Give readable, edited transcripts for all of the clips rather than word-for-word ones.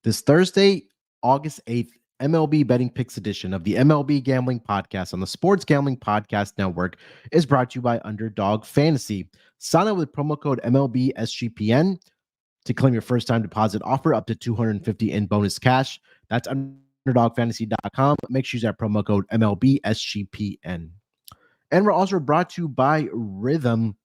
This Thursday, August 8th, MLB Betting Picks edition of the MLB Gambling Podcast on the Sports Gambling Podcast Network is brought to you by Underdog Fantasy. Sign up with promo code MLB SGPN to claim your first-time deposit offer up to $250 in bonus cash. That's UnderdogFantasy.com. Make sure you use that promo code MLB SGPN. And we're also brought to you by Rhythm.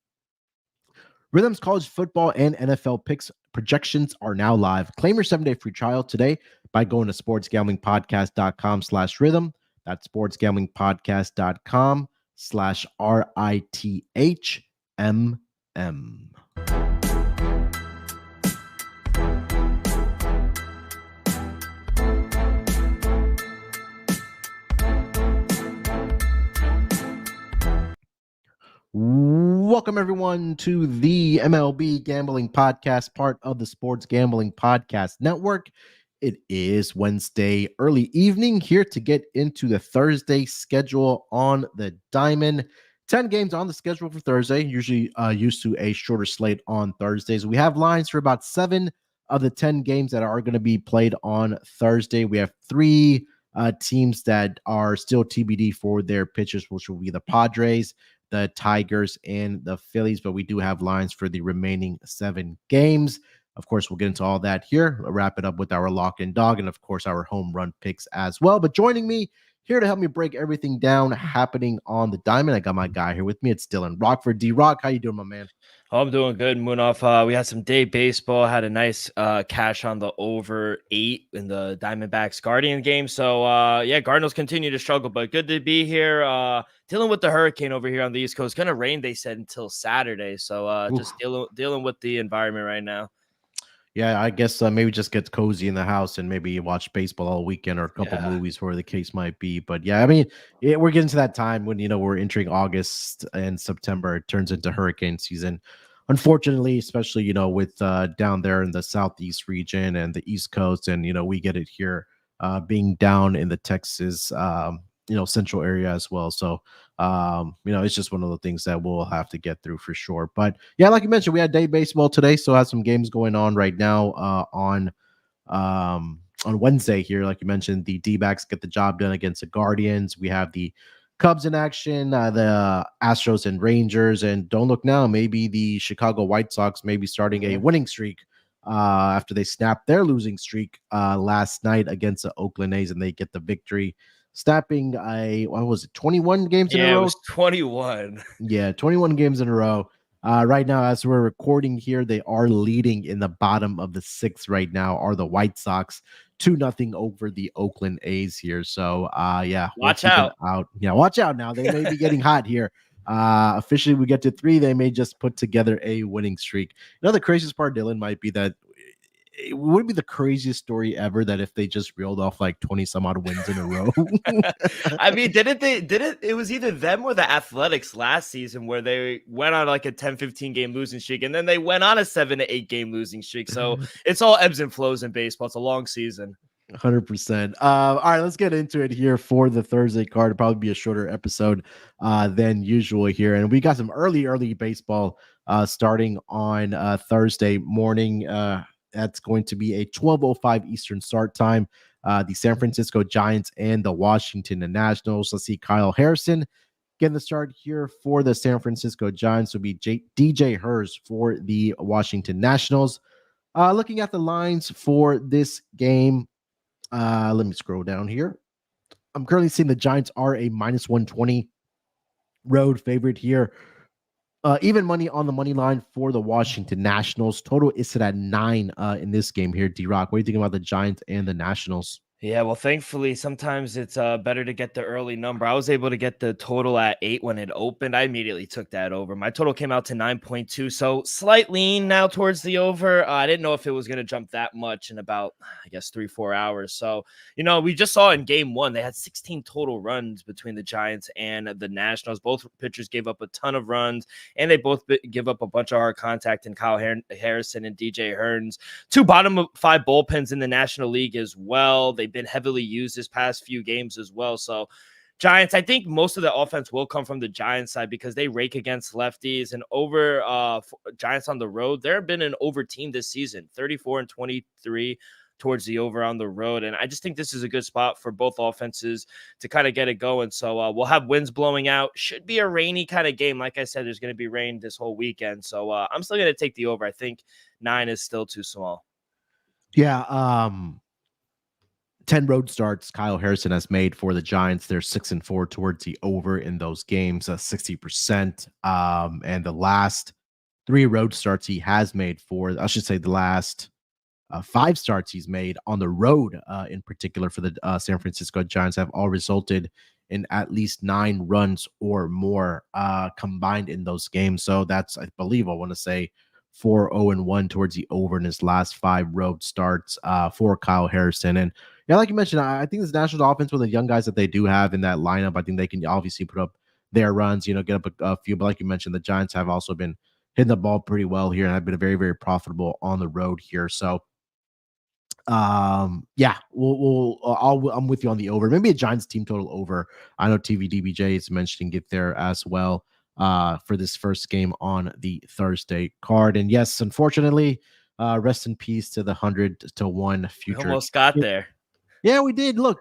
Rhythm's college football and NFL picks projections are now live. Claim your 7-day free trial today by going to sportsgamblingpodcast.com/rhythm. That's sportsgamblingpodcast.com/RITHMM. Welcome, everyone, to the MLB Gambling Podcast, part of the Sports Gambling Podcast Network. It is Wednesday early evening here to get into the Thursday schedule on the diamond. 10 games on the schedule for Thursday, usually used to a shorter slate on Thursdays. We have lines for about 7 of the 10 games that are going to be played on Thursday. We have 3 teams that are still TBD for their pitchers, which will be the Padres, the Tigers, and the Phillies, but we do have lines for the remaining 7 games. Of course, we'll get into all that here. We'll wrap it up with our lock and dog and, of course, our home run picks as well. But joining me here to help me break everything down happening on the diamond, I got my guy here with me. It's Dylan. Rockford. D-Rock, how you doing, my man? Oh, I'm doing good, Munaf. We had some day baseball, had a nice cash on the over 8 in the Diamondbacks Guardian game. So, Cardinals continue to struggle, but good to be here. Dealing with the hurricane over here on the East Coast. Going to rain, they said, until Saturday. So, just dealing with the environment right now. Yeah, I guess maybe just get cozy in the house and maybe watch baseball all weekend or a couple movies, where the case might be. But yeah, I mean, we're getting to that time when, we're entering August and September. It turns into hurricane season. Unfortunately, especially, with down there in the Southeast region and the East Coast. And, we get it here being down in the Texas, central area as well. So, it's just one of the things that we'll have to get through for sure. But yeah, like you mentioned, we had day baseball today, so have some games going on right now on Wednesday here. Like you mentioned, the D-backs get the job done against the Guardians. We have the Cubs in action, the Astros and Rangers, and don't look now, maybe the Chicago White Sox may be starting a winning streak after they snapped their losing streak last night against the Oakland A's, and they get the victory, snapping 21 games in a row? Yeah, it was 21. Yeah, 21 games in a row. Right now, as we're recording here, they are leading in the bottom of the 6th right now, are the White Sox, 2-0 over the Oakland A's here. So, watch out. Yeah, watch out now. They may be getting hot here. Officially, we get to 3. They may just put together a winning streak. The craziest part, Dylan, might be that it would be the craziest story ever that if they just reeled off like 20 some odd wins in a row. I mean, it was either them or the Athletics last season where they went on like a 10-15 game losing streak and then they went on a 7 to 8 game losing streak. So it's all ebbs and flows in baseball. It's a long season. 100%. All right, let's get into it here for the Thursday card. It'll probably be a shorter episode than usual here. And we got some early baseball starting on Thursday morning. That's going to be a 12:05 Eastern start time. The San Francisco Giants and the Washington Nationals. Let's see, Kyle Harrison getting the start here for the San Francisco Giants. Will be DJ Hurst for the Washington Nationals. Looking at the lines for this game, let me scroll down here. I'm currently seeing the Giants are a -120 road favorite here. Even money on the money line for the Washington Nationals. Total is set at 9 in this game here. D-Rock, what are you thinking about the Giants and the Nationals? Yeah, well, thankfully, sometimes it's better to get the early number. I was able to get the total at 8 when it opened. I immediately took that over. My total came out to 9.2, so slight lean now towards the over. I didn't know if it was going to jump that much in about, 3-4 hours. So, we just saw in game 1, they had 16 total runs between the Giants and the Nationals. Both pitchers gave up a ton of runs, and they both give up a bunch of hard contact in Kyle Harrison and DJ Hearns. 2 bottom 5 bullpens in the National League as well. They've been heavily used this past few games as well. So Giants, I think most of the offense will come from the Giants side because they rake against lefties, and over Giants on the road, there have been an over team this season, 34-23, towards the over on the road. And I just think this is a good spot for both offenses to kind of get it going. So we'll have winds blowing out. Should be a rainy kind of game. Like I said, there's going to be rain this whole weekend. So I'm still going to take the over. I think 9 is still too small. Yeah. 10 road starts Kyle Harrison has made for the Giants. They're 6-4 towards the over in those games, 60%. And the last 3 road starts he has made for, I should say, the last 5 starts he's made on the road, in particular for the San Francisco Giants, have all resulted in at least 9 runs or more combined in those games. So that's, I believe, I want to say 4-0-1 towards the over in his last 5 road starts for Kyle Harrison. And yeah, like you mentioned, I think this Nationals offense with the young guys that they do have in that lineup, I think they can obviously put up their runs, get up a few. But like you mentioned, the Giants have also been hitting the ball pretty well here and have been very, very profitable on the road here. So yeah, I'm with you on the over. Maybe a Giants team total over. I know TVDBJ is mentioning it there as well for this first game on the Thursday card. And yes, unfortunately, rest in peace to the 100-1 future. We almost got there. Yeah, we did. Look,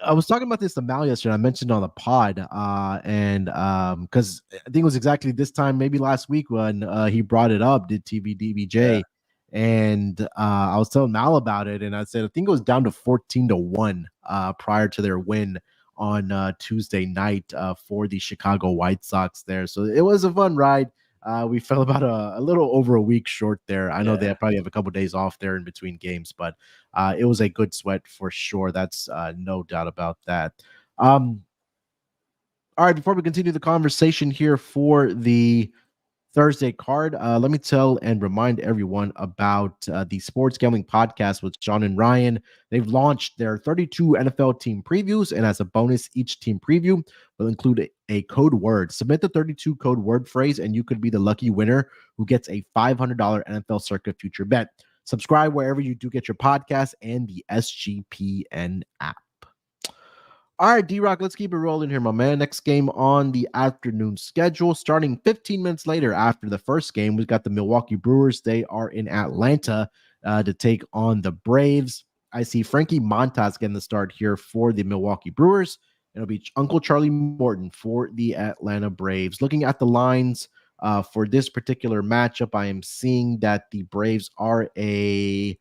I was talking about this to Mal yesterday. I mentioned on the pod, and because I think it was exactly this time, maybe last week when he brought it up, did TVDBJ. Yeah. And I was telling Mal about it, and I said I think it was down to 14-1 prior to their win on Tuesday night for the Chicago White Sox there. So it was a fun ride. We fell about a little over a week short there. I know they probably have a couple of days off there in between games, but it was a good sweat for sure. That's no doubt about that. All right, before we continue the conversation here for the Thursday card, let me tell and remind everyone about the Sports Gambling Podcast with Sean and Ryan. They've launched their 32 NFL team previews, and as a bonus, each team preview will include a code word. Submit the 32 code word phrase, and you could be the lucky winner who gets a $500 NFL Circa future bet. Subscribe wherever you do get your podcast and the SGPN app. All right, D-Rock, let's keep it rolling here, my man. Next game on the afternoon schedule, starting 15 minutes later after the first game, we've got the Milwaukee Brewers. They are in Atlanta to take on the Braves. I see Frankie Montaz getting the start here for the Milwaukee Brewers. It'll be Uncle Charlie Morton for the Atlanta Braves. Looking at the lines for this particular matchup, I am seeing that the Braves are a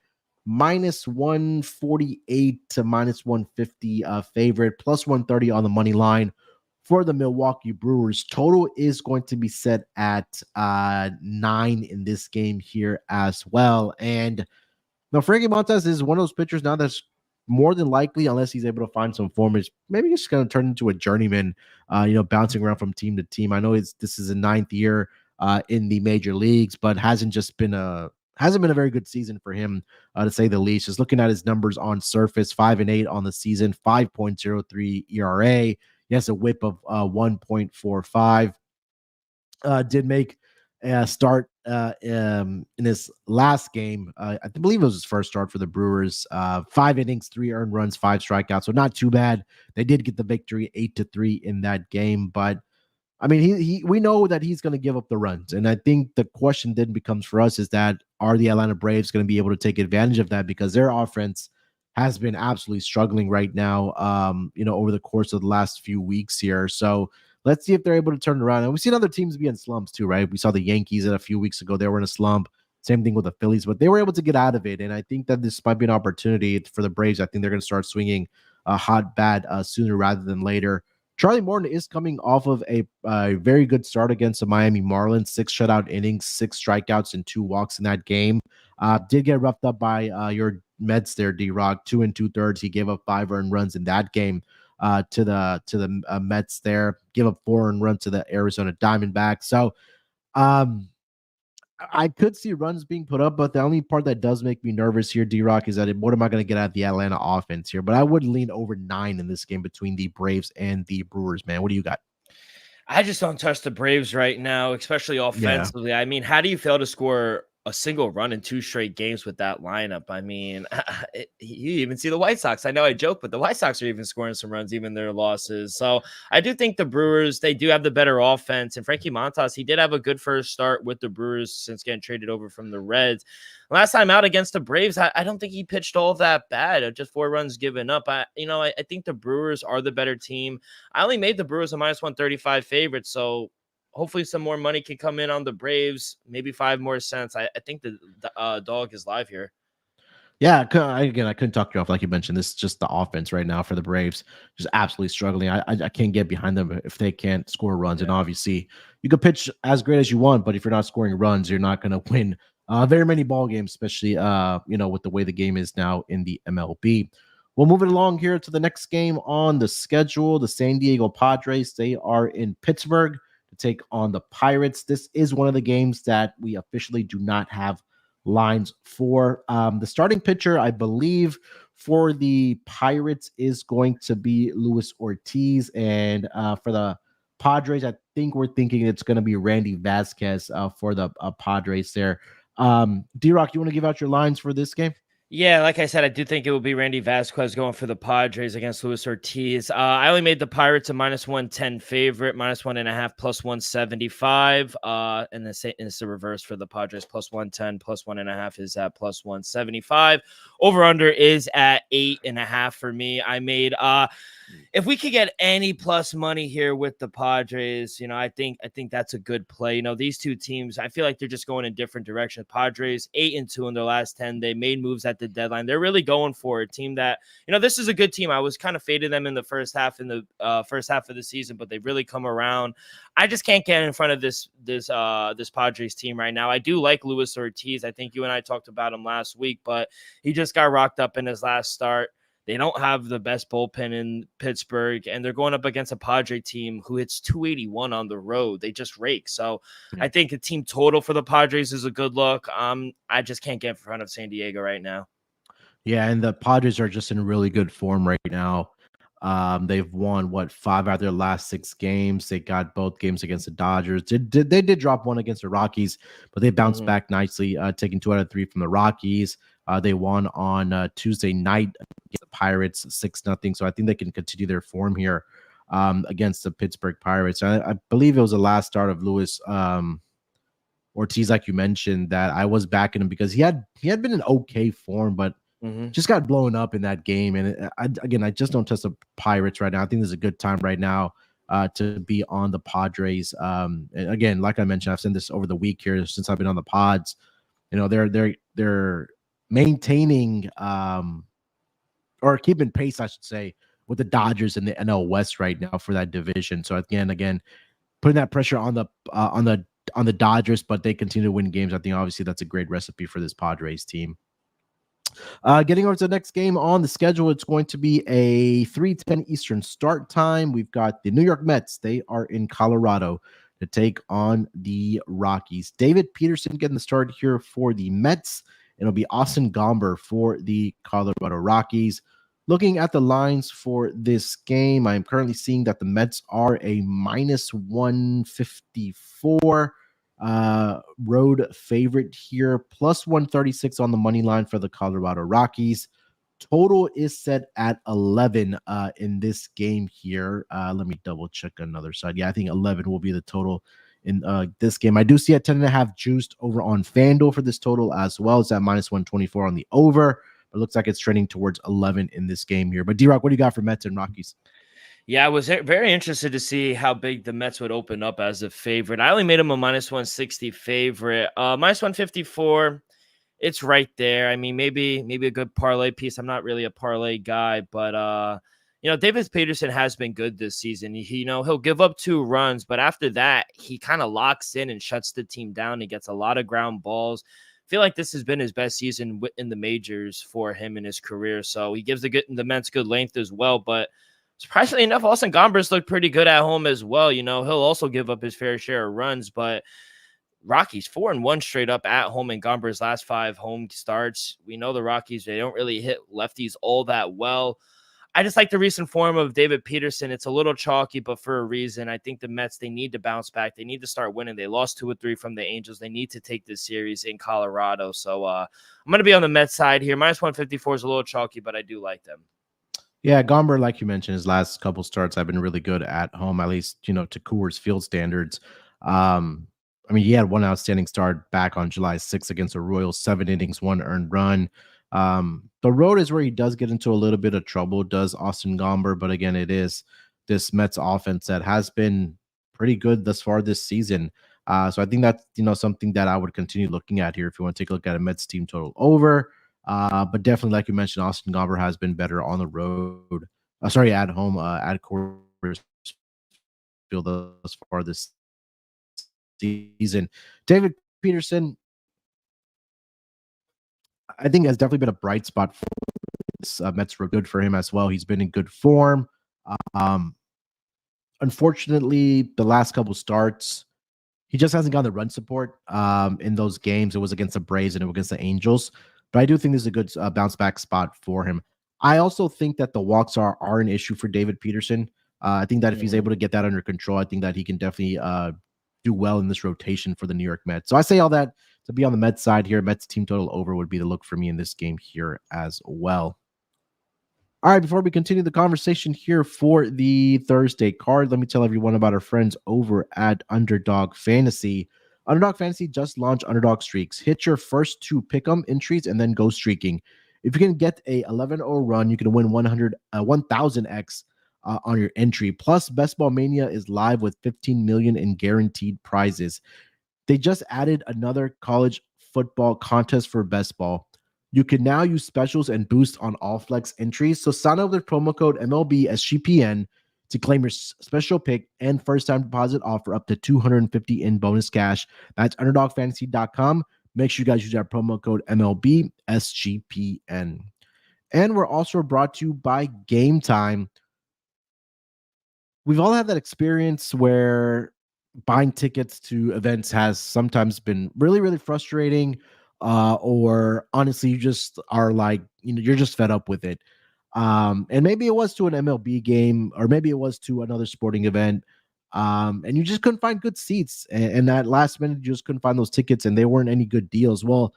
minus 148 to minus 150 favorite, plus 130 on the money line for the Milwaukee Brewers. Total is going to be set at 9 in this game here as well. And now Frankie Montaz is one of those pitchers now that's more than likely, unless he's able to find some form, is maybe just going to turn into a journeyman, bouncing around from team to team. I know this is a 9th year in the major leagues, but hasn't been a very good season for him, to say the least. Just looking at his numbers on surface, 5-8 on the season, 5.03 ERA. He has a whip of 1.45. Did make a start in his last game. I believe it was his first start for the Brewers. 5 innings, 3 earned runs, 5 strikeouts. So not too bad. They did get the victory 8-3 in that game, but I mean, we know that he's going to give up the runs. And I think the question then becomes for us is that are the Atlanta Braves going to be able to take advantage of that? Because their offense has been absolutely struggling right now, over the course of the last few weeks here. So let's see if they're able to turn it around. And we've seen other teams be in slumps too, right? We saw the Yankees a few weeks ago. They were in a slump. Same thing with the Phillies, but they were able to get out of it. And I think that this might be an opportunity for the Braves. I think they're going to start swinging a hot bat sooner rather than later. Charlie Morton is coming off of a very good start against the Miami Marlins, 6 shutout innings, 6 strikeouts, and 2 walks in that game. Did get roughed up by your Mets there, D-Rock, 2 2/3. He gave up 5 earned runs in that game to the Mets there. Give up 4 earned runs to the Arizona Diamondbacks. So I could see runs being put up, but the only part that does make me nervous here, D-Rock, is that what am I going to get out of the Atlanta offense here? But I would lean over 9 in this game between the Braves and the Brewers, man. What do you got? I just don't trust the Braves right now, especially offensively. Yeah. I mean, how do you fail to score a single run in 2 straight games with that lineup. I mean, you even see the White Sox. I know I joke, but the White Sox are even scoring some runs, even their losses. So I do think the Brewers, they do have the better offense. And Frankie Montaz, he did have a good first start with the Brewers since getting traded over from the Reds. Last time out against the Braves, I don't think he pitched all that bad. Just 4 runs given up. I think the Brewers are the better team. I only made the Brewers a minus 135 favorite, so hopefully some more money can come in on the Braves, maybe 5 more cents. I think the dog is live here. Yeah, I couldn't talk you off like you mentioned. This is just the offense right now for the Braves, just absolutely struggling. I can't get behind them if they can't score runs. And obviously, you could pitch as great as you want, but if you're not scoring runs, you're not going to win very many ball games, especially with the way the game is now in the MLB. We'll move it along here to the next game on the schedule. The San Diego Padres, they are in Pittsburgh to take on the Pirates. This is one of the games that we officially do not have lines for. The starting pitcher, I believe, for the Pirates is going to be Luis Ortiz. And for the Padres, I think we're thinking it's going to be Randy Vasquez for the Padres there. D-Rock, you want to give out your lines for this game? Yeah, like I said, I do think it will be Randy Vasquez going for the Padres against Luis Ortiz. I only made the Pirates a minus 110 favorite, minus 1.5, plus 175. And it's the reverse for the Padres, plus 110, plus 1.5 is at plus 175. Over under is at 8.5 for me. I made if we could get any plus money here with the Padres, I think that's a good play. These two teams, I feel like they're just going in different directions. Padres 8-2 in their last 10. They made moves at the deadline. They're really going for a team that, this is a good team. I was kind of fading them in the first half of the season, but they've really come around. I just can't get in front of this Padres team right now. I do like Luis Ortiz. I think you and I talked about him last week, but he just got rocked up in his last start. They don't have the best bullpen in Pittsburgh, and they're going up against a Padre team who hits 281 on the road. They just rake. So I think the team total for the Padres is a good look. I just can't get in front of San Diego right now. Yeah, and the Padres are just in really good form right now. They've won 5 out of their last 6 games. They got both games against the Dodgers. They did drop one against the Rockies, but they bounced back nicely, taking 2 out of 3 from the Rockies. They won on Tuesday night against the Pirates 6-0. So I think they can continue their form here against the Pittsburgh Pirates. I believe it was the last start of Luis Ortiz, like you mentioned, that I was backing him because he had been in okay form, but just got blown up in that game. And I just don't trust the Pirates right now. I think there's a good time right now to be on the Padres. And again, like I mentioned, I've said this over the week here since I've been on the pods. They're maintaining or keeping pace, I should say, with the Dodgers in the NL West right now for that division. So again, putting that pressure on the Dodgers, but they continue to win games. I think obviously that's a great recipe for this Padres team. Getting over to the next game on the schedule, it's going to be a 3:10 Eastern start time. We've got the New York Mets. They are in Colorado to take on the Rockies. David Peterson getting the start here for the Mets. It'll be Austin Gomber for the Colorado Rockies. Looking at the lines for this game, I'm currently seeing that the Mets are a minus 154 road favorite here, plus 136 on the money line for the Colorado Rockies. Total is set at 11 in this game here. Let me double check another side. Yeah, I think 11 will be the total in this game. I do see a 10.5 juiced over on FanDuel for this total as well. It's at minus 124 on the over. But it looks like it's trending towards 11 in this game here. But D-Rock, what do you got for Mets and Rockies? Yeah, I was very interested to see how big the Mets would open up as a favorite. I only made them a minus 160 favorite. Minus 154, it's right there. I mean, maybe a good parlay piece. I'm not really a parlay guy, but David Peterson has been good this season. He'll give up 2 runs, but after that, he kind of locks in and shuts the team down. He gets a lot of ground balls. I feel like this has been his best season in the majors for him in his career. So he gives the Mets good length as well. But surprisingly enough, Austin Gomber's looked pretty good at home as well. He'll also give up his fair share of runs, but Rockies 4-1 straight up at home in Gomber's last 5 home starts. We know the Rockies, they don't really hit lefties all that well. I just like the recent form of David Peterson. It's a little chalky, but for a reason. I think the Mets, they need to bounce back. They need to start winning. They lost 2 or 3 from the Angels. They need to take this series in Colorado. So I'm going to be on the Mets side here. Minus 154 is a little chalky, but I do like them. Yeah, Gomber, like you mentioned, his last couple starts have been really good at home, at least, to Coors Field standards. I mean, he had one outstanding start back on July 6th against the Royals, 7 innings, 1 earned run. The road is where he does get into a little bit of trouble, does Austin Gomber, but again, it is this Mets offense that has been pretty good thus far this season. So I think that's, something that I would continue looking at here if you want to take a look at a Mets team total over. But definitely, like you mentioned, Austin Gomber has been better on the road. At home, at Coors Field thus far this season. David Peterson, I think, has definitely been a bright spot for this. Mets were good for him as well. He's been in good form. Unfortunately, the last couple starts, he just hasn't gotten the run support in those games. It was against the Braves and it was against the Angels. But I do think this is a good bounce back spot for him. I also think that the walks are an issue for David Peterson. I think that if he's able to get that under control, I think that he can definitely do well in this rotation for the New York Mets. So I say all that to be on the Mets side here. Mets team total over would be the look for me in this game here as well. All right, before we continue the conversation here for the Thursday card, let me tell everyone about our friends over at Underdog Fantasy. Underdog Fantasy just launched Underdog Streaks. Hit your first 2 pick'em entries and then go streaking. If you can get a 11-0 run, you can win 1,000x on your entry. Plus, Best Ball Mania is live with 15 million in guaranteed prizes. They just added another college football contest for Best Ball. You can now use specials and boost on all flex entries. So sign up with promo code MLB SGPN to claim your special pick and first-time deposit offer up to $250 in bonus cash. That's UnderdogFantasy.com. Make sure you guys use our promo code MLB SGPN. And we're also brought to you by GameTime. We've all had that experience where buying tickets to events has sometimes been really, really frustrating. Or honestly, you just are like, you're just fed up with it. And maybe it was to an MLB game, or maybe it was to another sporting event. And you just couldn't find good seats. And that last minute, you just couldn't find those tickets and they weren't any good deals. Well,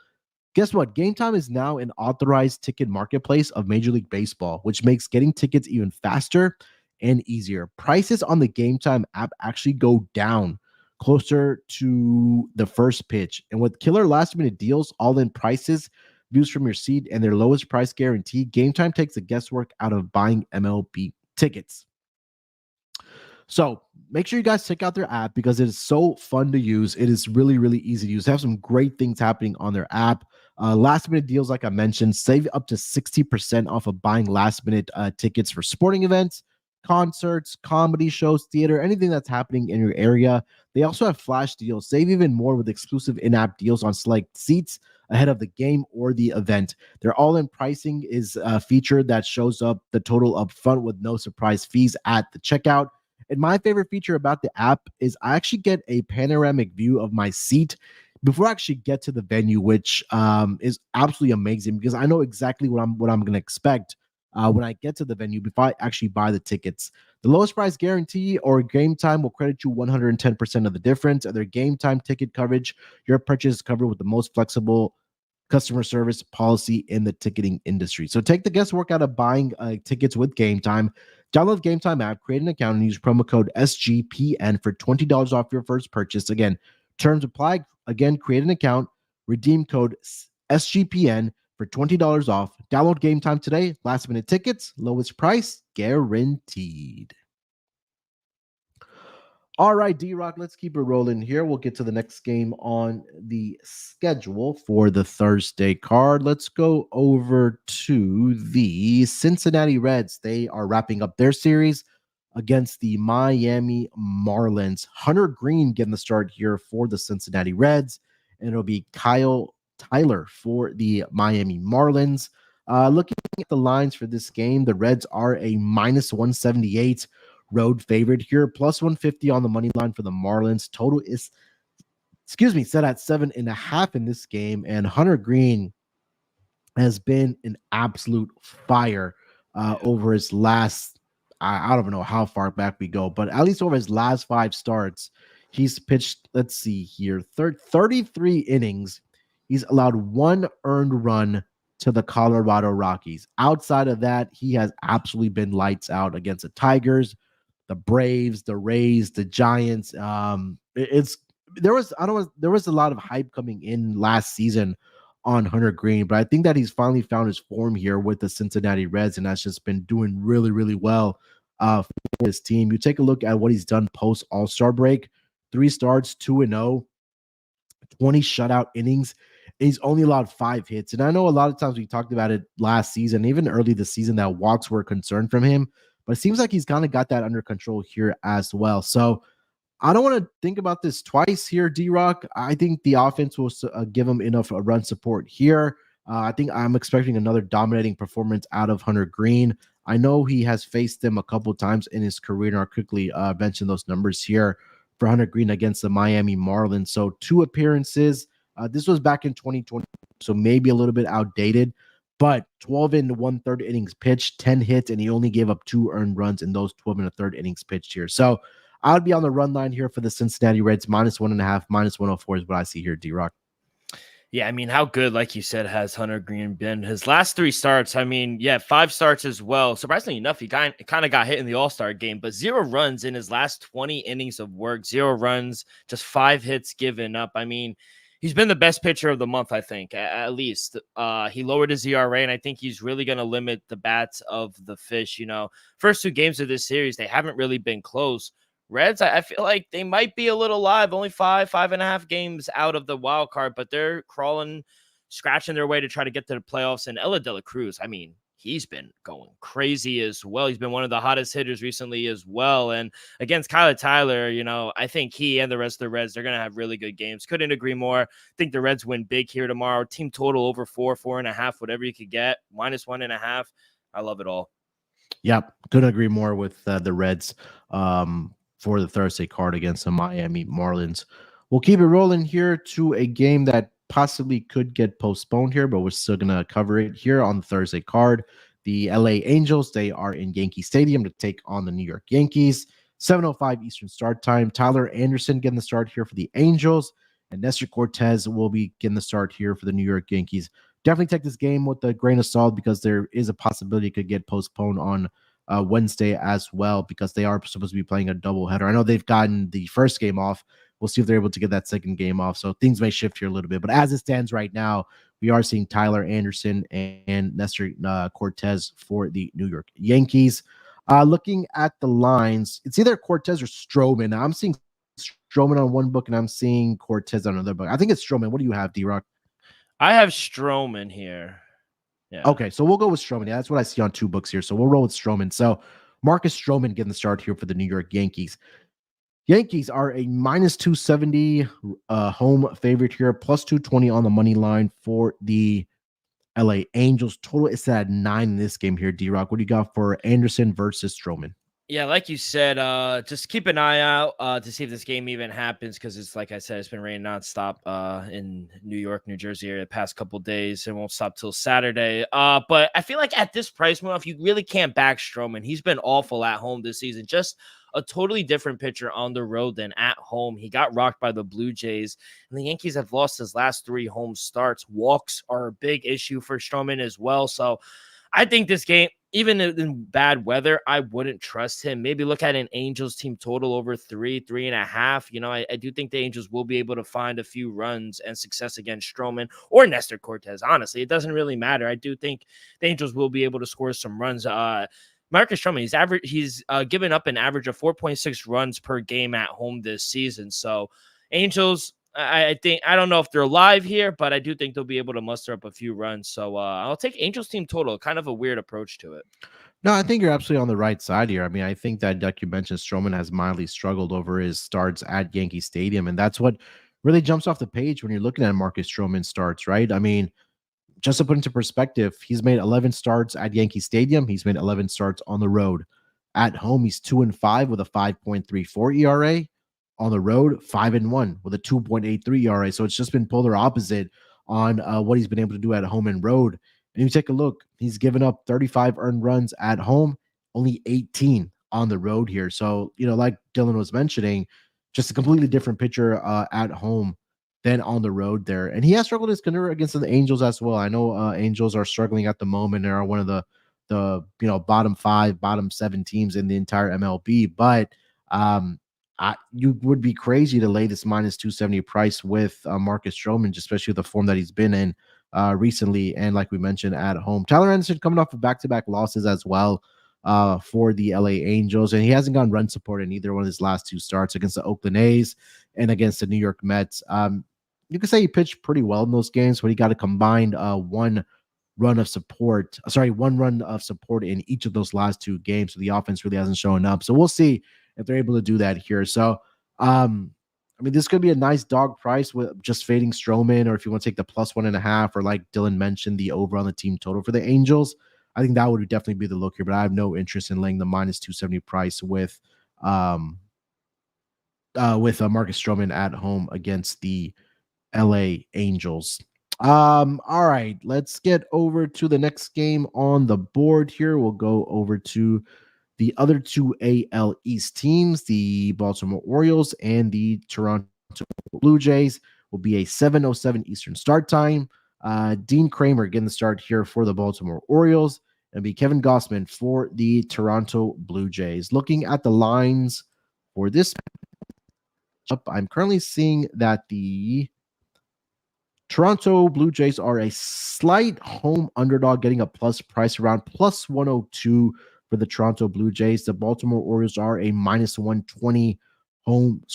guess what? GameTime is now an authorized ticket marketplace of Major League Baseball, which makes getting tickets even faster and easier. Prices on the GameTime app actually go down closer to the first pitch. And with killer last-minute deals, all-in prices, views from your seat, and their lowest price guarantee, GameTime takes the guesswork out of buying MLB tickets. So make sure you guys check out their app because it is so fun to use. It is really, really easy to use. They have some great things happening on their app. Last-minute deals, like I mentioned, save up to 60% off of buying last-minute tickets for sporting events, concerts, comedy shows, theater, anything that's happening in your area. They also have flash deals. Save even more with exclusive in-app deals on select seats ahead of the game or the event. Their all-in pricing is a feature that shows up the total up front with no surprise fees at the checkout. And my favorite feature about the app is I actually get a panoramic view of my seat before I actually get to the venue, which is absolutely amazing because I know exactly what I'm going to expect when I get to the venue before I actually buy the tickets. The lowest price guarantee or GameTime will credit you 110% of the difference. And their GameTime ticket coverage, your purchase is covered with the most flexible customer service policy in the ticketing industry. So take the guesswork out of buying tickets with GameTime. Download the GameTime app, create an account, and use promo code SGPN for $20 off your first purchase. Again, terms apply. Again, create an account, redeem code SGPN for $20 off. Download GameTime today. Last minute tickets, lowest price guaranteed. All right, D-Rock, let's keep it rolling here. We'll get to the next game on the schedule for the Thursday card. Let's go over to the Cincinnati Reds. They are wrapping up their series against the Miami Marlins. Hunter Green getting the start here for the Cincinnati Reds, and it'll be Kyle Tyler for the Miami Marlins. Looking at the lines for this game, the Reds are a minus 178 road favorite here, plus 150 on the money line for the Marlins. Total is, set at 7.5 in this game, and Hunter Green has been an absolute fire over his last, I don't know how far back we go, but at least over his last 5 starts, he's pitched, let's see here, 33 innings. He's allowed 1 earned run to the Colorado Rockies. Outside of that, he has absolutely been lights out against the Tigers, the Braves, the Rays, the Giants. It's there was I don't know, there was a lot of hype coming in last season on Hunter Green, but I think that he's finally found his form here with the Cincinnati Reds, and that's just been doing really, really well for his team. You take a look at what he's done post All-Star break: 3 starts, 2-0, 20 shutout innings. He's only allowed 5 hits. And I know a lot of times we talked about it last season, even early this season, that walks were a concern from him, but it seems like he's kind of got that under control here as well. So I don't want to think about this twice here, D-Rock. I think the offense will give him enough run support here. I think I'm expecting another dominating performance out of Hunter Green. I know he has faced them a couple times in his career, and I'll quickly mention those numbers here for Hunter Green against the Miami Marlins. So 2 appearances. This was back in 2020, so maybe a little bit outdated, but 12 and 1/3 innings pitched, 10 hits, and he only gave up 2 earned runs in those 12 and a third innings pitched here. So I would be on the run line here for the Cincinnati Reds. -1.5, -104 is what I see here, D-Rock. Yeah, I mean, how good, like you said, has Hunter Green been? His last 3 starts, I mean, yeah, 5 starts as well. Surprisingly enough, he kind of got hit in the All-Star game, but 0 runs in his last 20 innings of work, 0 runs, just 5 hits given up. I mean, he's been the best pitcher of the month, I think, at least. He lowered his ERA, and I think he's really going to limit the bats of the Fish. You know, first 2 games of this series, they haven't really been close. Reds, I feel like they might be a little live, only 5.5 games out of the wild card, but they're crawling, scratching their way to try to get to the playoffs. And Ella De La Cruz, I mean, he's been going crazy as well. He's been one of the hottest hitters recently as well. And against Kyler Tyler, you know, I think he and the rest of the Reds, they're going to have really good games. Couldn't agree more. I think the Reds win big here tomorrow. Team total over 4.5, whatever you could get, -1.5. I love it all. Yep, couldn't agree more with the Reds for the Thursday card against the Miami Marlins. We'll keep it rolling here to a game that possibly could get postponed here, but we're still going to cover it here on the Thursday card. The LA Angels, they are in Yankee Stadium to take on the New York Yankees. 7:05 Eastern start time. Tyler Anderson getting the start here for the Angels, and Nestor Cortez will be getting the start here for the New York Yankees. Definitely take this game with a grain of salt because there is a possibility it could get postponed on Wednesday as well, because they are supposed to be playing a doubleheader. I know they've gotten the first game off. We'll see if they're able to get that second game off. So things may shift here a little bit. But as it stands right now, we are seeing Tyler Anderson and Nestor Cortez for the New York Yankees. Looking at the lines, it's either Cortez or Stroman. I'm seeing Stroman on one book, and I'm seeing Cortez on another book. I think it's Stroman. What do you have, D-Rock? I have Stroman here. Yeah. Okay, so we'll go with Stroman. Yeah, that's what I see on 2 books here. So we'll roll with Stroman. So Marcus Stroman getting the start here for the New York Yankees. Yankees are a -270 home favorite here, +220 on the money line for the LA Angels. Total is at 9 in this game here, D-Rock. What do you got for Anderson versus Stroman? Yeah, like you said, just keep an eye out to see if this game even happens, because it's like I said, it's been raining nonstop in New York, New Jersey area the past couple days. It won't stop till Saturday. But I feel like at this price, if you really can't back Stroman, he's been awful at home this season. Just a totally different pitcher on the road than at home. He got rocked by the Blue Jays, and the Yankees have lost his last 3 home starts. Walks are a big issue for Stroman as well. So I think this game, even in bad weather, I wouldn't trust him. Maybe look at an Angels team total over 3.5. You know, I do think the Angels will be able to find a few runs and success against Stroman or Nestor Cortez. Honestly, it doesn't really matter. I do think the Angels will be able to score some runs. Marcus Stroman, he's given up an average of 4.6 runs per game at home this season. So Angels, I don't know if they're live here, but I do think they'll be able to muster up a few runs. So I'll take Angels team total. Kind of a weird approach to it. No, I think you're absolutely on the right side here. I mean, I think that, like you mentioned, Stroman has mildly struggled over his starts at Yankee Stadium, and that's what really jumps off the page when you're looking at Marcus Stroman starts, right? I mean, just to put into perspective, he's made 11 starts at Yankee Stadium. He's made 11 starts on the road. At home, he's 2-5 with a 5.34 ERA. On the road, 5-1 with a 2.83 ERA. So it's just been polar opposite on what he's been able to do at home and road. And you take a look, he's given up 35 earned runs at home, only 18 on the road here. So, like Dylan was mentioning, just a completely different picture at home than on the road there. And he has struggled his career against the Angels as well. I know Angels are struggling at the moment and are one of the bottom 5, bottom 7 teams in the entire MLB. But you would be crazy to lay this minus 270 price with Marcus Stroman, especially the form that he's been in recently. And like we mentioned, at home, Tyler Anderson coming off of back-to-back losses as well for the LA Angels. And he hasn't gotten run support in either one of his last 2 starts against the Oakland A's and against the New York Mets. You could say he pitched pretty well in those games, but he got a combined one run of support in each of those last 2 games. So the offense really hasn't shown up. So we'll see if they're able to do that here. So, this could be a nice dog price with just fading Stroman, or if you want to take the plus 1.5, or like Dylan mentioned, the over on the team total for the Angels. I think that would definitely be the look here, but I have no interest in laying the minus 270 price with Marcus Stroman at home against the LA Angels. All right, let's get over to the next game on the board here. We'll go over to the other 2 AL East teams, the Baltimore Orioles and the Toronto Blue Jays. Will be a 7:07 Eastern start time. Dean Kramer getting the start here for the Baltimore Orioles, and be Kevin Gausman for the Toronto Blue Jays. Looking at the lines for this up, I'm currently seeing that the Toronto Blue Jays are a slight home underdog, getting a plus price around plus 102 for the Toronto Blue Jays. The Baltimore Orioles are a minus 120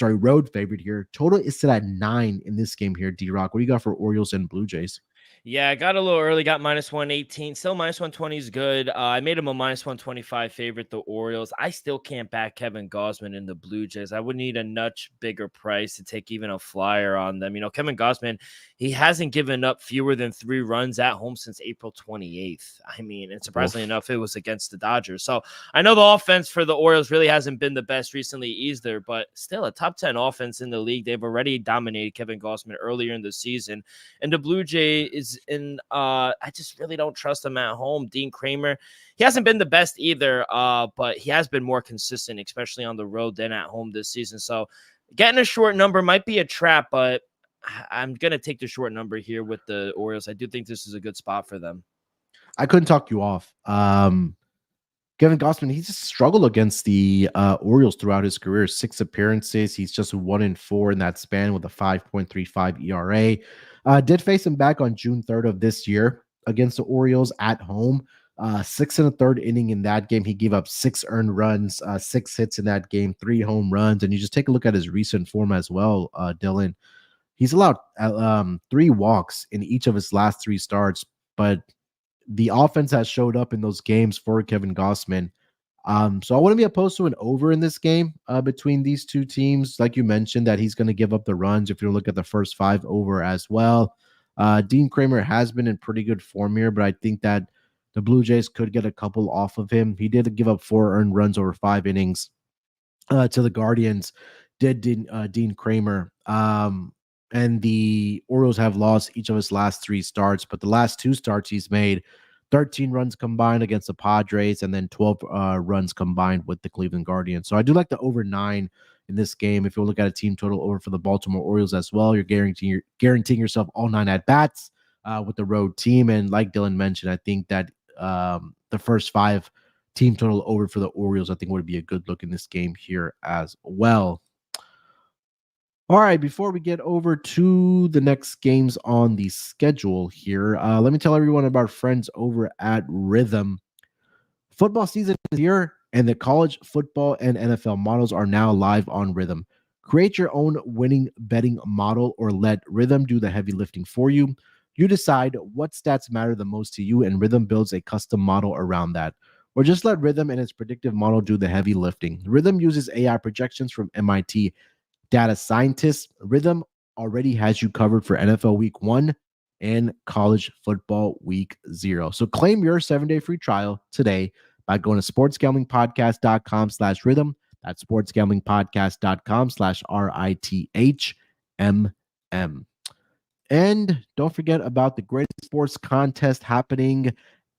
road favorite here. Total is set at 9 in this game here. D-Rock, what do you got for Orioles and Blue Jays? Yeah, I got a little early, got minus 118. Still minus 120 is good. I made him a minus 125 favorite, the Orioles. I still can't back Kevin Gausman in the Blue Jays. I would need a much bigger price to take even a flyer on them. Kevin Gausman, he hasn't given up fewer than 3 runs at home since April 28th. And surprisingly enough, it was against the Dodgers. So I know the offense for the Orioles really hasn't been the best recently either, but still a top 10 offense in the league. They've already dominated Kevin Gausman earlier in the season. And the Blue Jays I just really don't trust him at home. Dean Kramer, he hasn't been the best either, but he has been more consistent, especially on the road than at home this season. So getting a short number might be a trap, but I'm going to take the short number here with the Orioles. I do think this is a good spot for them. I couldn't talk you off. Kevin Gausman, he's just struggled against the Orioles throughout his career. 6 appearances. He's just 1-4 in that span with a 5.35 ERA. Did face him back on June 3rd of this year against the Orioles at home. 6 1/3 inning in that game. He gave up 6 earned runs, 6 hits in that game, 3 home runs. And you just take a look at his recent form as well, Dylan. He's allowed 3 walks in each of his last 3 starts, but the offense has showed up in those games for Kevin Gausman. So I wouldn't be opposed to an over in this game between these 2 teams. Like you mentioned, that he's going to give up the runs. If you look at the first 5 over as well, Dean Kramer has been in pretty good form here, but I think that the Blue Jays could get a couple off of him. He did give up 4 earned runs over 5 innings to the Guardians. Did Dean Kramer. And the Orioles have lost each of his last 3 starts, but the last 2 starts he's made 13 runs combined against the Padres, and then 12 runs combined with the Cleveland Guardians. So I do like the over 9 in this game. If you look at a team total over for the Baltimore Orioles as well, you're guaranteeing yourself all 9 at bats with the road team. And like Dylan mentioned, I think that the first 5 team total over for the Orioles, I think would be a good look in this game here as well. All right, before we get over to the next games on the schedule here, let me tell everyone about our friends over at Rhythm. Football season is here, and the college football and NFL models are now live on Rhythm. Create your own winning betting model or let Rhythm do the heavy lifting for you. You decide what stats matter the most to you, and Rhythm builds a custom model around that. Or just let Rhythm and its predictive model do the heavy lifting. Rhythm uses AI projections from MIT data scientists. Rhythm already has you covered for NFL Week 1 and college football Week 0. So claim your 7-day free trial today by going to sportsgamblingpodcast.com/rhythm. That's sportsgamblingpodcast.com/RITHMM. And don't forget about the greatest sports contest happening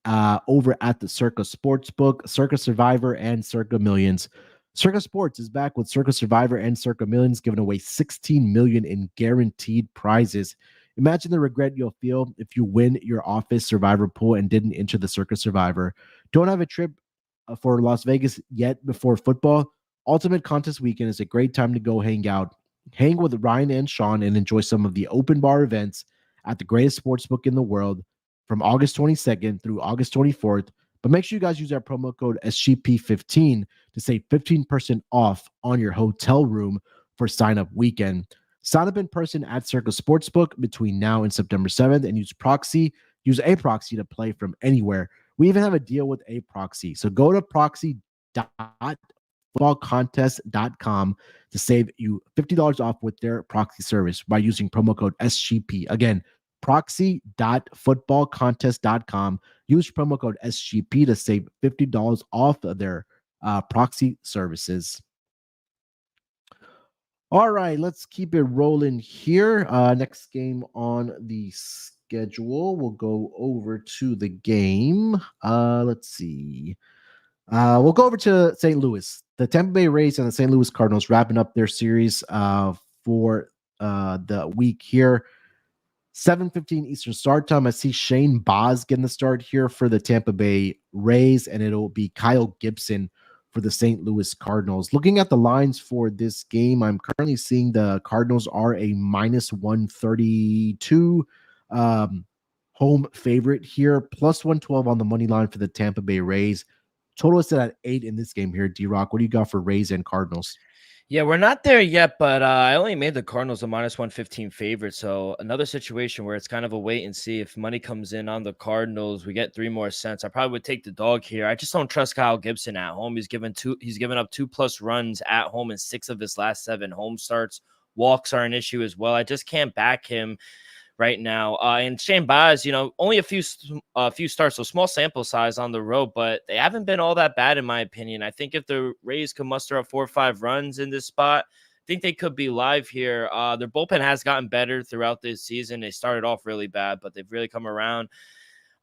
over at the Circa Sportsbook, Circa Survivor, and Circa Millions. Circa Sports is back with Circa Survivor and Circa Millions, giving away 16 million in guaranteed prizes. Imagine the regret you'll feel if you win your office Survivor pool and didn't enter the Circa Survivor. Don't have a trip for Las Vegas yet before football? Ultimate Contest Weekend is a great time to go hang with Ryan and Sean, and enjoy some of the open bar events at the greatest sportsbook in the world from August 22nd through August 24th. But make sure you guys use our promo code SGP15 to save 15% off on your hotel room for sign up weekend. Sign up in person at Circa Sportsbook between now and September 7th and use a proxy to play from anywhere. We even have a deal with a proxy. So go to proxy.footballcontest.com to save you $50 off with their proxy service by using promo code SGP. Again, proxy.footballcontest.com. Use promo code SGP to save $50 off of their proxy services. All right, let's keep it rolling here. Next game on the schedule, we'll go over to the game. Let's see. We'll go over to St. Louis. The Tampa Bay Rays and the St. Louis Cardinals wrapping up their series for the week here. 7:15 Eastern start time. I see Shane Baz getting the start here for the Tampa Bay Rays, and it'll be Kyle Gibson for the St. Louis Cardinals. Looking at the lines for this game, I'm currently seeing the Cardinals are a minus 132 home favorite here, plus 112 on the money line for the Tampa Bay Rays. Total is set at 8 in this game here. D-Rock, what do you got for Rays and Cardinals? Yeah, we're not there yet, but I only made the Cardinals a minus 115 favorite. So another situation where it's kind of a wait and see. If money comes in on the Cardinals, we get 3 more cents. I probably would take the dog here. I just don't trust Kyle Gibson at home. He's given up 2+ runs at home in 6 of his last 7 home starts. Walks are an issue as well. I just can't back him right now. And Shane Baz, only a few starts, so small sample size on the road, but they haven't been all that bad in my opinion. I think if the Rays can muster up 4 or 5 runs in this spot, I think they could be live here. Their bullpen has gotten better throughout this season. They started off really bad, but they've really come around.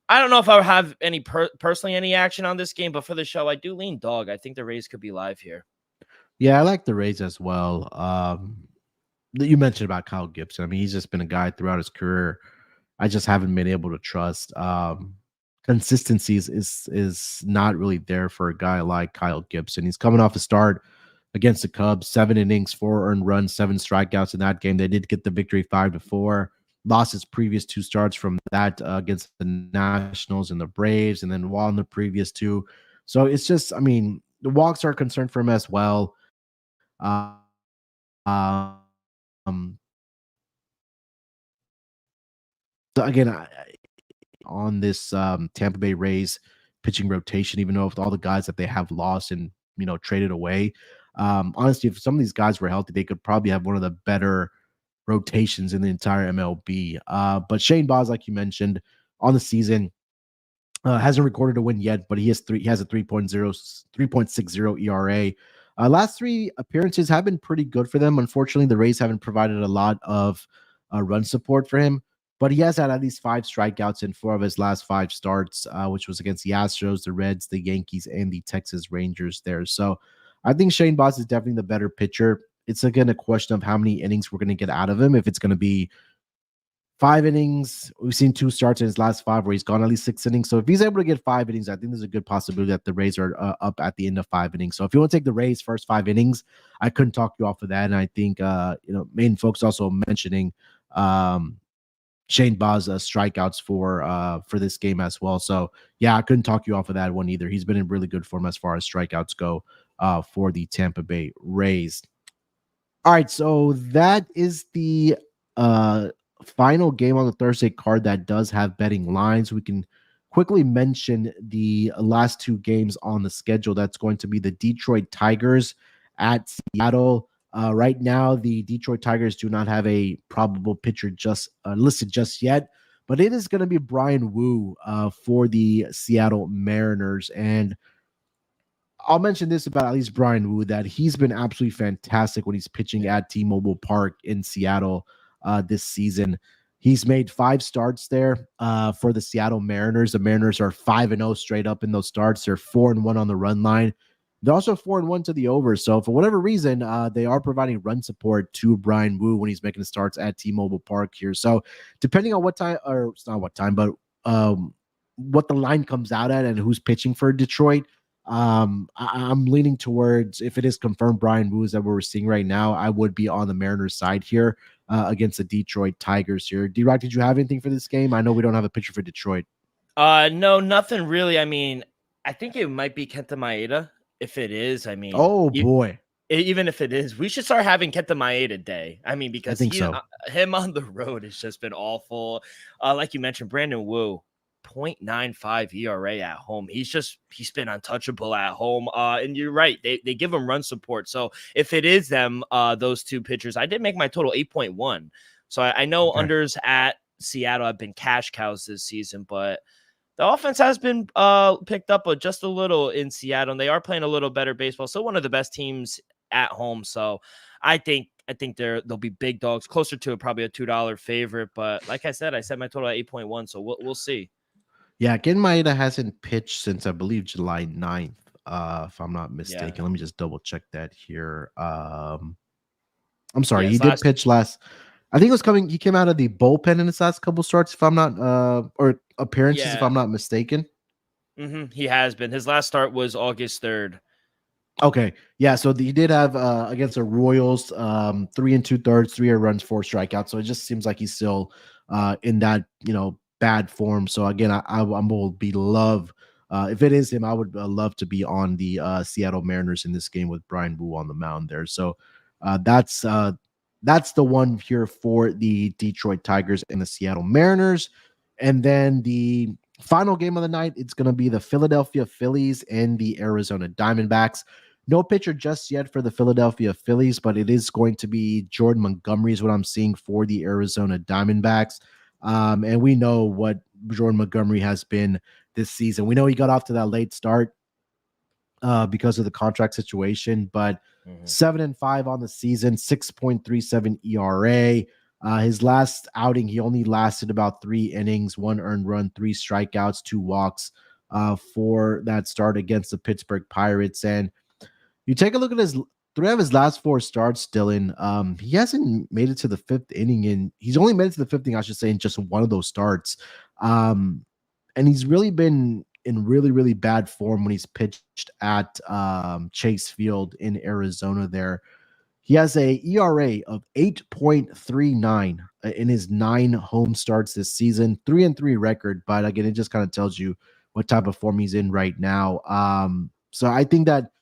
I don't know if I would have any personally any action on this game, but for the show, I do lean dog. I think the Rays could be live here. Yeah, I like the Rays as well. You mentioned about Kyle Gibson. I mean, he's just been a guy throughout his career I just haven't been able to trust. Consistency is not really there for a guy like Kyle Gibson. He's coming off a start against the Cubs, 7 innings, 4 earned runs, 7 strikeouts in that game. They did get the victory 5-4. Lost his previous 2 starts from that against the Nationals and the Braves, and then won the previous 2. So it's just, I mean, the walks are a concern for him as well. So again, on this Tampa Bay Rays pitching rotation, even though with all the guys that they have lost and traded away, honestly, if some of these guys were healthy, they could probably have one of the better rotations in the entire MLB. But Shane Baz, like you mentioned, on the season hasn't recorded a win yet, but he has a 3.60 ERA. Last 3 appearances have been pretty good for them. Unfortunately, the Rays haven't provided a lot of run support for him. But he has had at least 5 strikeouts in 4 of his last 5 starts, which was against the Astros, the Reds, the Yankees, and the Texas Rangers there. So I think Shane Baz is definitely the better pitcher. It's again a question of how many innings we're going to get out of him. If it's going to be 5 innings, we've seen 2 starts in his last 5 where he's gone at least 6 innings. So if he's able to get 5 innings, I think there's a good possibility that the Rays are up at the end of 5 innings. So if you want to take the Rays first 5 innings, I couldn't talk you off of that. And I think, main folks also mentioning Shane Baz strikeouts for this game as well. So yeah, I couldn't talk you off of that one either. He's been in really good form as far as strikeouts go for the Tampa Bay Rays. All right, so that is the final game on the Thursday card that does have betting lines. We can quickly mention the last 2 games on the schedule. That's going to be the Detroit Tigers at Seattle. Right now, the Detroit Tigers do not have a probable pitcher just listed just yet, but it is going to be Brian Wu for the Seattle Mariners. And I'll mention this about at least Brian Wu, that he's been absolutely fantastic when he's pitching at T-Mobile Park in Seattle this season. He's made 5 starts there for the Seattle Mariners. The Mariners are 5-0 straight up in those starts. They're 4-1 on the run line. They're also 4-1 to the over. So for whatever reason, they are providing run support to Brian Wu when he's making the starts at T-Mobile Park here. So depending on what time, or it's not what time, but what the line comes out at and who's pitching for Detroit, I'm leaning towards, if it is confirmed Brian Wu is that we're seeing right now, I would be on the Mariners side here against the Detroit Tigers here. D-Rock, did you have anything for this game? I know we don't have a pitcher for Detroit. No, nothing really. I mean, I think it might be Kenta Maeda. If it is, I mean, oh boy, even if it is, we should start having Kenta Maeda day. I mean, because him on the road has just been awful. Like you mentioned, Brandon Wu, 0.95 ERA at home. He's been untouchable at home. And you're right, they give him run support. So if it is them, those two pitchers, I did make my total 8.1. So I know unders at Seattle have been cash cows this season, but the offense has been picked up just a little in Seattle, and they are playing a little better baseball. So one of the best teams at home. So I think they'll be big dogs, closer to probably a $2 favorite. But like I said my total at 8.1. So we'll see. Yeah, Ken Maeda hasn't pitched since I believe July 9th, if I'm not mistaken. Yeah. Let me just double check that here. I'm sorry, he did pitch last. I think it was coming. He came out of the bullpen in his last couple starts, if I'm not, or appearances, if I'm not mistaken. He has been. His last start was August 3rd. Okay, yeah. So he did have against the Royals, 3 2/3, 3 runs, 4 strikeouts. So it just seems like he's still in that bad form. So again, I will be love. If it is him, I would love to be on the Seattle Mariners in this game with Brian Wu on the mound there. So that's the one here for the Detroit Tigers and the Seattle Mariners. And then the final game of the night, it's going to be the Philadelphia Phillies and the Arizona Diamondbacks. No pitcher just yet for the Philadelphia Phillies, but it is going to be Jordan Montgomery is what I'm seeing for the Arizona Diamondbacks. And we know what Jordan Montgomery has been this season. We know he got off to that late start because of the contract situation, but 7-5 on the season, 6.37 ERA. His last outing, he only lasted about 3 innings, 1 earned run, 3 strikeouts, 2 walks for that start against the Pittsburgh Pirates. And you take a look at his 3 of his last 4 starts, Dylan. He hasn't made it to the 5th inning, and he's only made it to the 5th inning, I should say, in just one of those starts. And he's really been in really, really bad form when he's pitched at Chase Field in Arizona there. He has a ERA of 8.39 in his 9 home starts this season, 3-3 record. But again, it just kind of tells you what type of form he's in right now. So I think that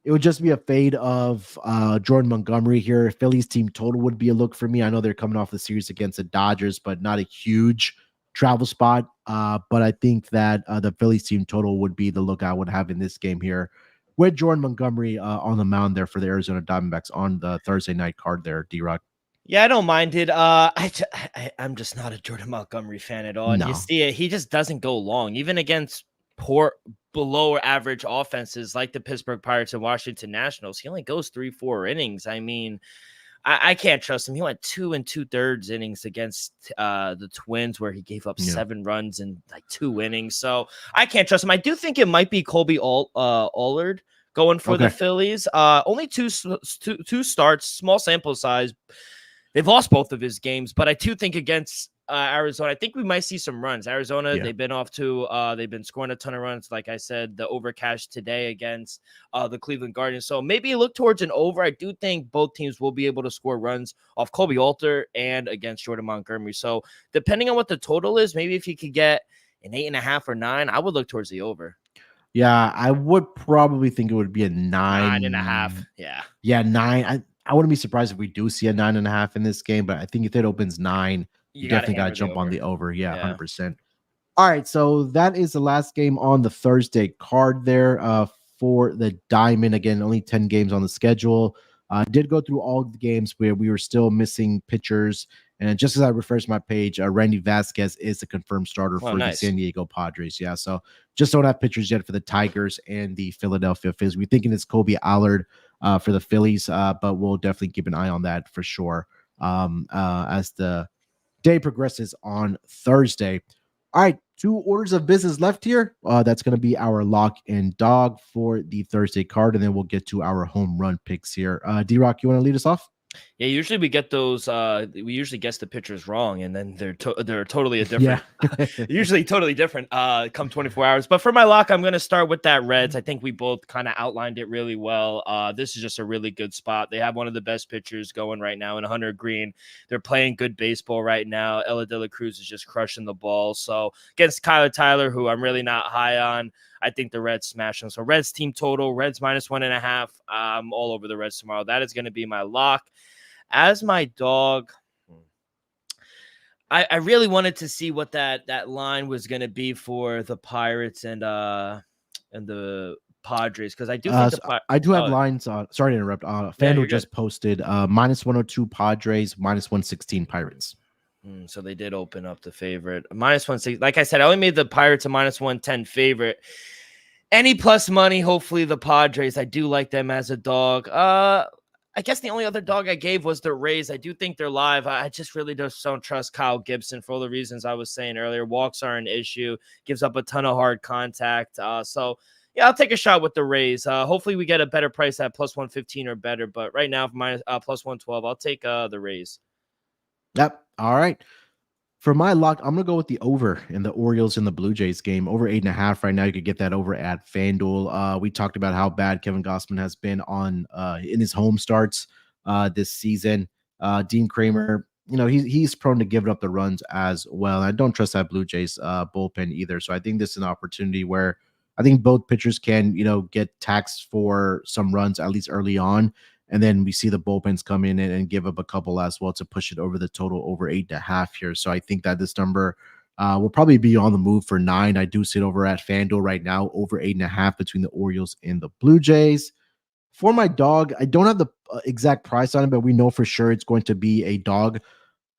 it would just be a fade of Jordan Montgomery here. Phillies team total would be a look for me. I know they're coming off the series against the Dodgers, but not a huge travel spot. But I think that the Phillies team total would be the look I would have in this game here with Jordan Montgomery on the mound there for the Arizona Diamondbacks on the Thursday night card there, D-Rock. Yeah, I don't mind it. I'm just not a Jordan Montgomery fan at all. And you see it, he just doesn't go long, even against poor, below average offenses like the Pittsburgh Pirates and Washington Nationals. He only goes 3-4 innings. I mean, I can't trust him. He went 2 2/3 innings against the Twins, where he gave up 7 runs in like 2 innings. So I can't trust him. I do think it might be Colby Allard going for the Phillies. Only two starts, small sample size. They've lost both of his games, but I do think against Arizona, I think we might see some runs. Arizona, they've been scoring a ton of runs. Like I said, the over cash today against the Cleveland Guardians. So maybe look towards an over. I do think both teams will be able to score runs off Colby Allard and against Jordan Montgomery. So depending on what the total is, maybe if you could get an 8.5 or 9, I would look towards the over. Yeah, I would probably think it would be a 9.5. Yeah, 9. I wouldn't be surprised if we do see a 9.5 in this game, but I think if it opens 9, you definitely got to jump on the over. Yeah, 100%. All right, so that is the last game on the Thursday card there for the Diamond. Again, only 10 games on the schedule. Did go through all of the games where we were still missing pitchers. And just as I refresh my page, Randy Vasquez is the confirmed starter for the San Diego Padres. Yeah, so just don't have pitchers yet for the Tigers and the Philadelphia Phillies. We're thinking it's Colby Allard for the Phillies, but we'll definitely keep an eye on that for sure as the day progresses on Thursday. All right, 2 orders of business left here. That's going to be our lock and dog for the Thursday card, and then we'll get to our home run picks here. D-Rock, you want to lead us off? Yeah, usually we get those. We usually guess the pitchers wrong, and then they're totally a different. Yeah. Usually totally different. Come 24 hours. But for my lock, I'm going to start with that Reds. I think we both kind of outlined it really well. This is just a really good spot. They have one of the best pitchers going right now in Hunter Green. They're playing good baseball right now. Ella De La Cruz is just crushing the ball. So against Kyler Tyler, who I'm really not high on, I think the Reds smash them. So Reds team total, Reds -1.5. I'm all over the Reds tomorrow. That is going to be my lock. As my dog, I really wanted to see what that line was going to be for the Pirates and the Padres, because I do think I do have lines. Sorry to interrupt. FanDuel just posted -102 Padres, -116 Pirates. So they did open up the favorite. -160. Like I said, I only made the Pirates a -110 favorite. Any plus money, hopefully the Padres. I do like them as a dog. I guess the only other dog I gave was the Rays. I do think they're live. I just really just don't trust Kyle Gibson for all the reasons I was saying earlier. Walks are an issue. Gives up a ton of hard contact. So, yeah, I'll take a shot with the Rays. Hopefully we get a better price at +115 or better. But right now, +112, I'll take the Rays. Yep. All right. For my lock, I'm going to go with the over in the Orioles and the Blue Jays game. Over 8.5 right now. You could get that over at FanDuel. We talked about how bad Kevin Gausman has been on in his home starts this season. Dean Kramer, he's prone to giving up the runs as well. I don't trust that Blue Jays bullpen either. So I think this is an opportunity where I think both pitchers can, get taxed for some runs, at least early on. And then we see the bullpens come in and give up a couple as well to push it over the total over 8.5 here. So I think that this number will probably be on the move for 9. I do sit over at FanDuel right now, over 8.5 between the Orioles and the Blue Jays. For my dog, I don't have the exact price on it, but we know for sure it's going to be a dog.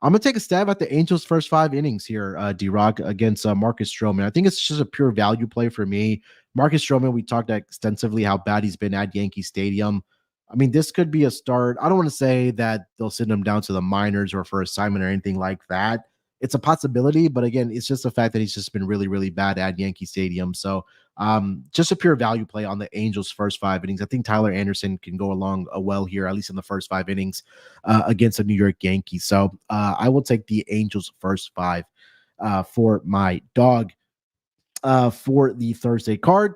I'm going to take a stab at the Angels' first 5 innings here, D-Rock, against Marcus Stroman. I think it's just a pure value play for me. Marcus Stroman, we talked extensively how bad he's been at Yankee Stadium. I mean, this could be a start. I don't want to say that they'll send him down to the minors or for assignment or anything like that. It's a possibility, but again, it's just the fact that he's just been really, really bad at Yankee Stadium. So just a pure value play on the Angels' first 5 innings. I think Tyler Anderson can go along well here, at least in the first 5 innings against the New York Yankees. So I will take the Angels' first 5 for my dog for the Thursday card.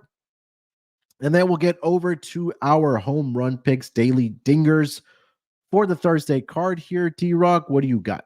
And then we'll get over to our home run picks, daily dingers for the Thursday card here. T-Rock, what do you got?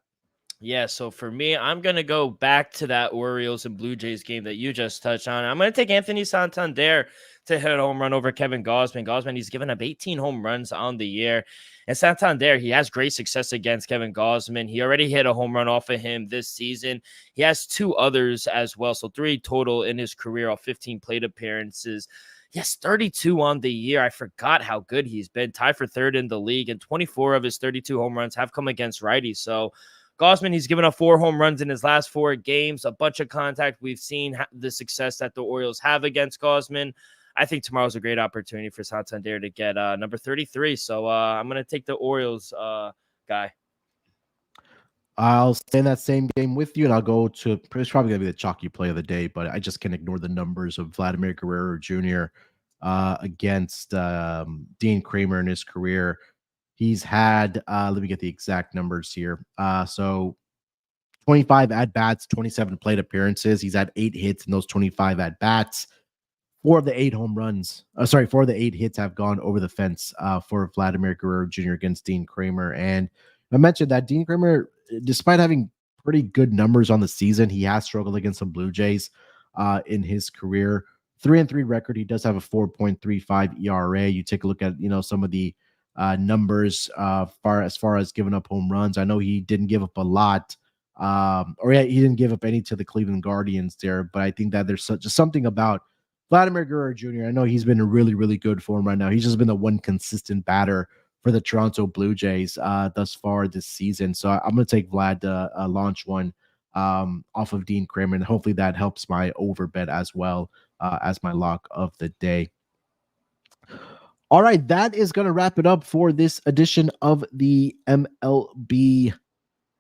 Yeah, so for me, I'm going to go back to that Orioles and Blue Jays game that you just touched on. I'm going to take Anthony Santander to hit a home run over Kevin Gausman. Gausman, he's given up 18 home runs on the year. And Santander, he has great success against Kevin Gausman. He already hit a home run off of him this season. He has 2 others as well, so 3 total in his career, all 15 plate appearances. Yes, 32 on the year. I forgot how good he's been. Tied for 3rd in the league, and 24 of his 32 home runs have come against righties. So Gausman, he's given up 4 home runs in his last 4 games, a bunch of contact. We've seen the success that the Orioles have against Gausman. I think tomorrow's a great opportunity for Santander to get number 33. So I'm going to take the Orioles guy. I'll stay in that same game with you, and I'll go to, it's probably going to be the chalky play of the day, but I just can't ignore the numbers of Vladimir Guerrero Jr. Against Dean Kramer in his career. He's had, let me get the exact numbers here. So 25 at-bats, 27 plate appearances. He's had 8 hits in those 25 at-bats. 4 of the 8 home runs, 4 of the 8 hits have gone over the fence for Vladimir Guerrero Jr. against Dean Kramer. And I mentioned that Dean Kramer, despite having pretty good numbers on the season, he has struggled against some Blue Jays in his career. 3-3 record. He does have a 4.35 ERA. You take a look at, some of the numbers as far as giving up home runs. I know he didn't give up a lot, he didn't give up any to the Cleveland Guardians there, but I think that there's just something about Vladimir Guerrero Jr. I know he's been in really, really good form right now. He's just been the one consistent batter for the Toronto Blue Jays thus far this season. So I'm going to take Vlad to launch one off of Dean Kramer, and hopefully that helps my over bet as well as my lock of the day. All right, that is going to wrap it up for this edition of the MLB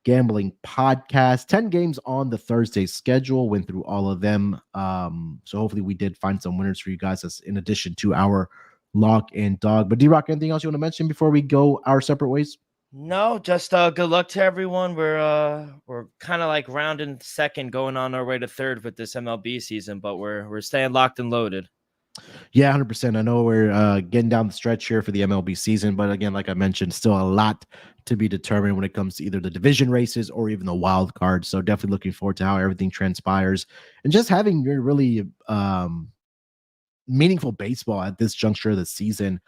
Gambling Podcast. 10 games on the Thursday schedule. Went through all of them. So hopefully we did find some winners for you guys as in addition to our lock and dog. But D-Rock, anything else you want to mention before we go our separate ways? No, just good luck to everyone. We're kind of like rounding second, going on our way to third with this MLB season, but we're staying locked and loaded. Yeah, 100%. I know we're getting down the stretch here for the MLB season, but again, like I mentioned, still a lot to be determined when it comes to either the division races or even the wild card. So definitely looking forward to how everything transpires and just having your really meaningful baseball at this juncture of the season.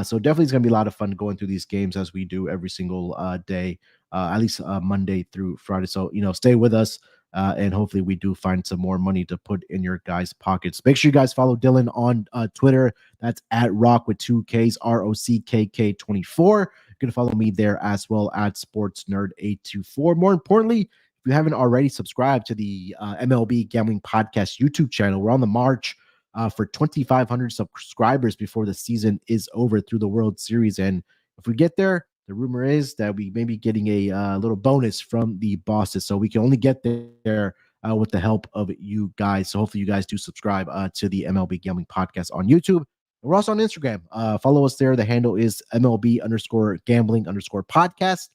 So definitely it's going to be a lot of fun going through these games as we do every single day, at least Monday through Friday. So, stay with us. And hopefully we do find some more money to put in your guys' pockets. Make sure you guys follow Dylan on Twitter. That's at Rock with 2 Ks, ROCKK24. You can follow me there as well at SportsNerd824. More importantly, if you haven't already subscribed to the MLB Gambling Podcast YouTube channel, we're on the march for 2,500 subscribers before the season is over through the World Series. And if we get there, the rumor is that we may be getting a little bonus from the bosses. So we can only get there with the help of you guys. So hopefully you guys do subscribe to the MLB Gambling Podcast on YouTube. And we're also on Instagram. Follow us there. The handle is MLB_gambling_podcast.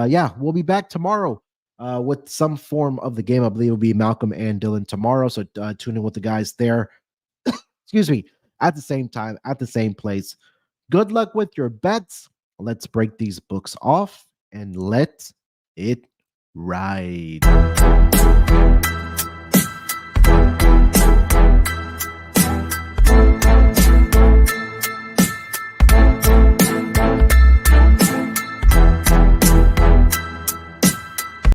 Yeah, we'll be back tomorrow with some form of the game. I believe it'll be Malcolm and Dylan tomorrow. So tune in with the guys there. Excuse me. At the same time, at the same place. Good luck with your bets. Let's break these books off and let it ride.